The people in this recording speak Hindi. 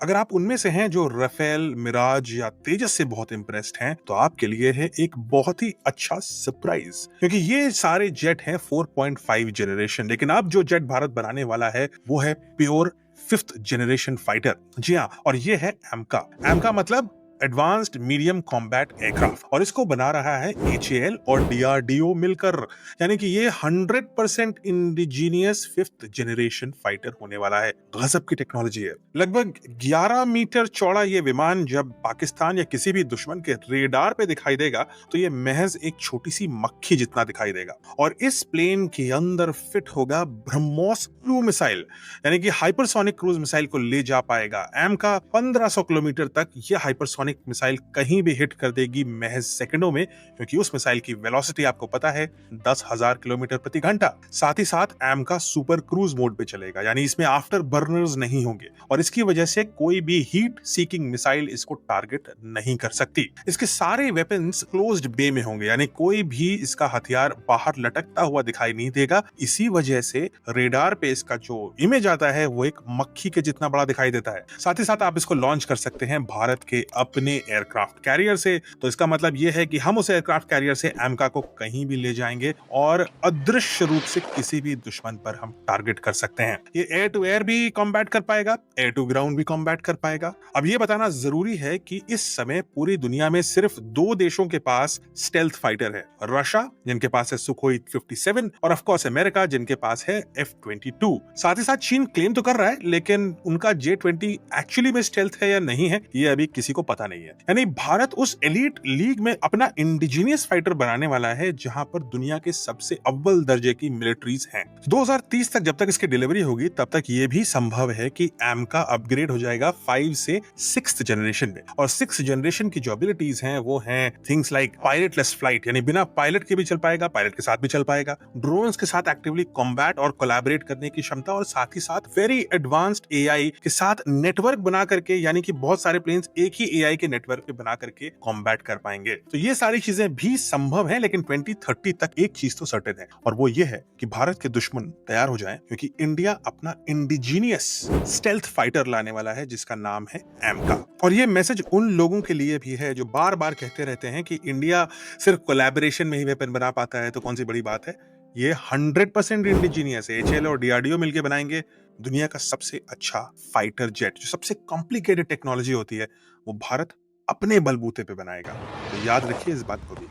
अगर आप उनमें से हैं जो राफेल, मिराज या तेजस से बहुत इम्प्रेस्ड हैं, तो आपके लिए है एक बहुत ही अच्छा सरप्राइज, क्योंकि ये सारे जेट हैं 4.5 जनरेशन, लेकिन अब जो जेट भारत बनाने वाला है वो है प्योर फिफ्थ जनरेशन फाइटर। जी हाँ, और ये है एमका। एमका मतलब एडवांस्ड मीडियम कॉम्बैट एयरक्राफ्ट, और इसको बना रहा है एचएएल और डीआरडीओ मिलकर। यानी कि ये 100% इंडिजीनियस फिफ्थ जनरेशन फाइटर होने वाला है। गजब की टेक्नोलॉजी है। लगभग 11 मीटर चौड़ा ये विमान जब पाकिस्तान या किसी भी दुश्मन के रेडार पे दिखाई देगा तो ये महज एक छोटी सी मक्खी जितना दिखाई देगा। और इस प्लेन के अंदर फिट होगा ब्रह्मोस क्रू मिसाइल, यानी कि हाइपरसोनिक क्रूज मिसाइल को ले जा पाएगा। एम का 1500 किलोमीटर तक यह हाइपरसोनिक मिसाइल कहीं भी हिट कर देगी महज सेकंडों में, क्योंकि उस मिसाइल की वेलोसिटी आपको पता है 10,000 किलोमीटर प्रति घंटा। साथ ही साथ एम का सुपर क्रूज मोड पे चलेगा, यानी इसमें आफ्टर बर्नर्स नहीं होंगे, और इसकी वजह से कोई भी हीट सीकिंग मिसाइल इसको टारगेट नहीं कर सकती। इसके सारे वेपन्स क्लोज्ड बे में होंगे, यानी कोई भी इसका हथियार बाहर लटकता हुआ दिखाई नहीं देगा। इसी वजह से रेडार पे इसका जो इमेज आता है वो एक मक्खी के जितना बड़ा दिखाई देता है। साथ ही साथ आप इसको लॉन्च कर सकते हैं भारत के अपने एयरक्राफ्ट कैरियर से, तो इसका मतलब यह है कि हम उस एयरक्राफ्ट कैरियर से एमका को कहीं भी ले जाएंगे और अदृश्य रूप से किसी भी दुश्मन पर हम टारगेट कर सकते हैं। ये एयर टू एयर भी कॉम्बैट कर पाएगा, एयर टू ग्राउंड भी कॉम्बैट कर पाएगा। अब ये बताना जरूरी है कि इस समय पूरी दुनिया में सिर्फ 2 देशों के पास स्टेल्थ फाइटर है, रशिया जिनके पास है सुखोई 57 और ऑफ कोर्स अमेरिका जिनके पास है F-22। साथ ही साथ चीन क्लेम तो कर रहा है, लेकिन उनका J-20 एक्चुअली में स्टेल्थ है या नहीं है ये अभी किसी को पता नहीं है। यानी भारत उस एलीट लीग में अपना इंडिजीनियस फाइटर बनाने वाला है जहां पर दुनिया के सबसे अव्वल दर्जे की मिलिट्रीज हैं। 2030 तक जब तक इसकी डिलीवरी होगी तब तक ये भी संभव है कि एम का अपग्रेड हो जाएगा 5 से 6th जनरेशन में, और 6th जनरेशन की जो एबिलिटीज हैं वो हैं थिंग्स लाइक पायलटलेस फ्लाइट, यानी बिना पायलट के भी चल पाएगा, पायलट के साथ भी चल पाएगा, ड्रोन्स के साथ एक्टिवली कॉम्बैट और कोलैबोरेट करने की क्षमता, और साथ ही साथ वेरी एडवांस्ड एआई के साथ नेटवर्क बना करके, यानी कि बहुत सारे प्लेन्स एक ही एआई के नेटवर्क पे बना करके कॉम्बैट कर पाएंगे। तो ये सारी चीजें भी संभव है, लेकिन 2030 तक एक चीज तो सर्टेन है, और वो ये है कि भारत के दुश्मन तैयार हो जाएं, क्योंकि इंडिया अपना इंडिजीनियस स्टेल्थ फाइटर लाने वाला है जिसका नाम है एमका। और ये मैसेज उन लोगों के लिए भी है जो बार बार कहते रहते हैं कि इंडिया सिर्फ कोलैबोरेशन में ही वेपन बना पाता है, तो कौन सी बड़ी बात है। ये 100% इंडिजीनियस है। एचएएल और डीआरडीओ मिलकर बनाएंगे दुनिया का सबसे अच्छा फाइटर जेट। जो सबसे कॉम्प्लिकेटेड टेक्नोलॉजी होती है वो भारत अपने बलबूते पे बनाएगा। तो याद रखिए इस बात को भी।